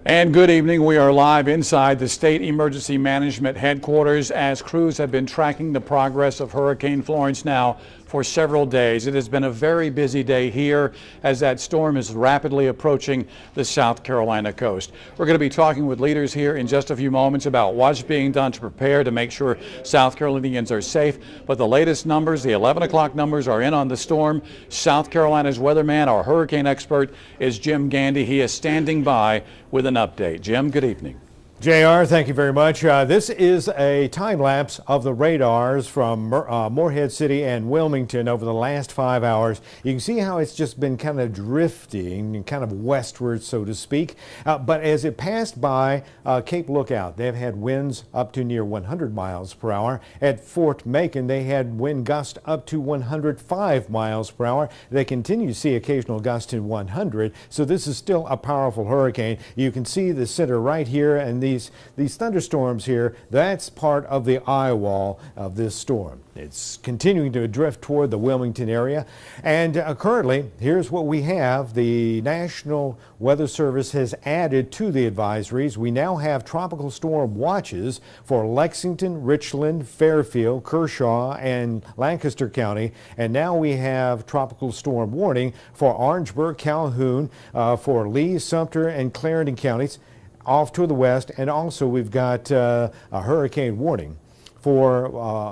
And good evening. We are live inside the State Emergency Management Headquarters as crews have been tracking the progress of Hurricane Florence now for several days. It has been a very busy day here as that storm is rapidly approaching the South Carolina coast. We're going to be talking with leaders here in just a few moments about what's being done to prepare to make sure South Carolinians are safe. But the latest numbers, the 11 o'clock numbers, are in on the storm. South Carolina's weatherman, our hurricane expert, is Jim Gandy. He is standing by with an update. Jim, good evening. JR, thank you very much. This is a time lapse of the radars from Morehead City and Wilmington over the last 5 hours. You can see how it's just been kind of drifting, kind of westward, so to speak. But as it passed by Cape Lookout, they've had winds up to near 100 miles per hour. At Fort Macon, they had wind gusts up to 105 miles per hour. They continue to see occasional gusts in 100. So this is still a powerful hurricane. You can see the center right here, and these thunderstorms here, that's part of the eye wall of this storm. It's continuing to drift toward the Wilmington area. And currently, here's what we have. The National Weather Service has added to the advisories. We now have tropical storm watches for Lexington, Richland, Fairfield, Kershaw, and Lancaster County. And now we have tropical storm warning for Orangeburg, Calhoun, for Lee, Sumter, and Clarendon counties off to the west, and also we've got a hurricane warning for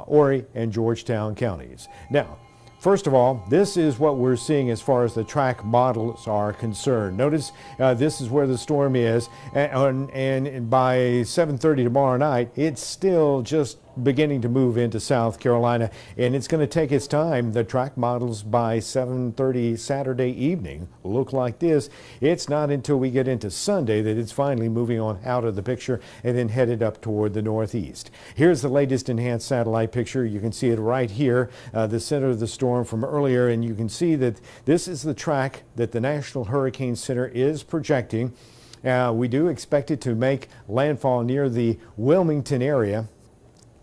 Horry and Georgetown counties. Now, first of all, this is what we're seeing as far as the track models are concerned. Notice this is where the storm is, and by 7:30 tomorrow night, it's still just beginning to move into South Carolina, and it's going to take its time. The track models by 7:30 Saturday evening look like this. It's not until we get into Sunday that it's finally moving on out of the picture and then headed up toward the northeast. Here's the latest enhanced satellite picture. You can see it right here, the center of the storm from earlier, and you can see that this is the track that the National Hurricane Center is projecting. We do expect it to make landfall near the Wilmington area,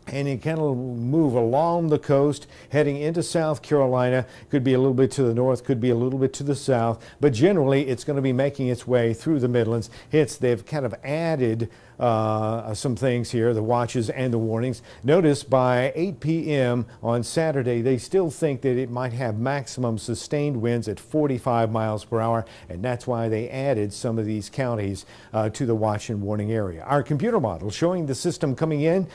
and it kind of move along the coast, heading into South Carolina. Could be a little bit to the north, could be a little bit to the south, but generally it's going to be making its way through the Midlands. They've kind of added some things here, the watches and the warnings. Notice by 8 p.m. on Saturday, they still think that it might have maximum sustained winds at 45 miles per hour, and that's why they added some of these counties to the watch and warning area. Our computer model showing the system coming in,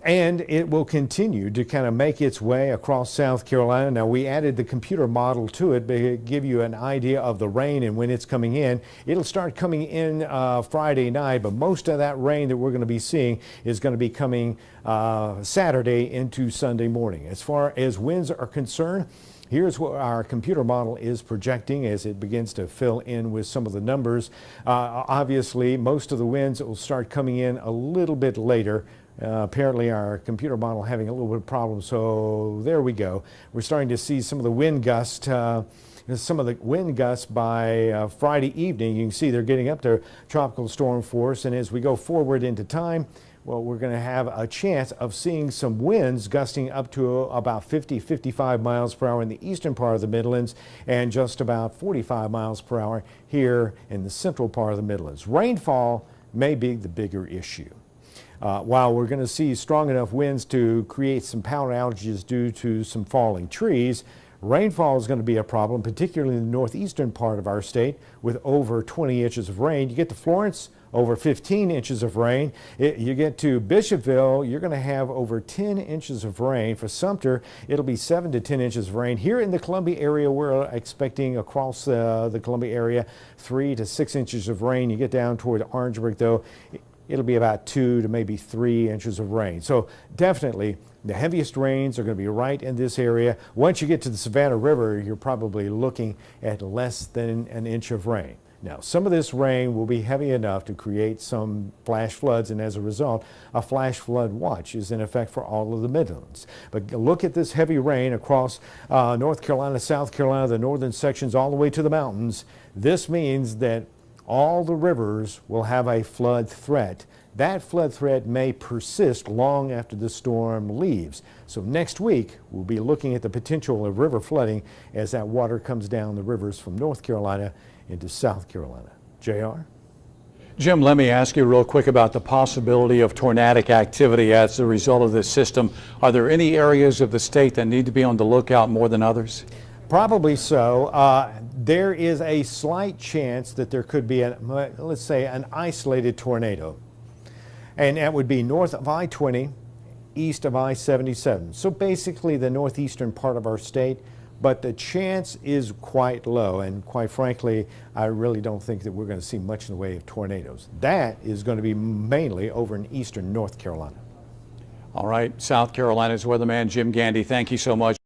and it will continue to kind of make its way across South Carolina. Now, we added the computer model to it to give you an idea of the rain and when it's coming in. It'll start coming in Friday night, but most of that rain that we're going to be seeing is going to be coming Saturday into Sunday morning. As far as winds are concerned, here's what our computer model is projecting as it begins to fill in with some of the numbers. Obviously, most of the winds will start coming in a little bit later. Apparently our computer model having a little bit of problem, so there we go. We're starting to see some of the wind gusts by Friday evening. You can see they're getting up to tropical storm force, and as we go forward into time, well, we're going to have a chance of seeing some winds gusting up to about 50-55 miles per hour in the eastern part of the Midlands, and just about 45 miles per hour here in the central part of the Midlands. Rainfall may be the bigger issue. While we're going to see strong enough winds to create some power outages due to some falling trees, rainfall is going to be a problem, particularly in the northeastern part of our state with over 20 inches of rain. You get to Florence, over 15 inches of rain. You get to Bishopville, you're going to have over 10 inches of rain. For Sumter, it'll be 7 to 10 inches of rain. Here in the Columbia area, we're expecting across the Columbia area 3 to 6 inches of rain. You get down toward Orangeburg, though, it'll be about 2 to maybe 3 inches of rain. So definitely the heaviest rains are going to be right in this area. Once you get to the Savannah River, you're probably looking at less than an inch of rain. Now, some of this rain will be heavy enough to create some flash floods, and as a result, a flash flood watch is in effect for all of the Midlands. But look at this heavy rain across North Carolina, South Carolina, the northern sections, all the way to the mountains. This means that all the rivers will have a flood threat. That flood threat may persist long after the storm leaves. So next week, we'll be looking at the potential of river flooding as that water comes down the rivers from North Carolina into South Carolina. JR? Jim, let me ask you real quick about the possibility of tornadic activity as a result of this system. Are there any areas of the state that need to be on the lookout more than others? Probably so. There is a slight chance that there could be, let's say, an isolated tornado. And that would be north of I-20, east of I-77. So basically the northeastern part of our state, but the chance is quite low. And quite frankly, I really don't think that we're going to see much in the way of tornadoes. That is going to be mainly over in eastern North Carolina. All right, South Carolina's weatherman Jim Gandy, thank you so much.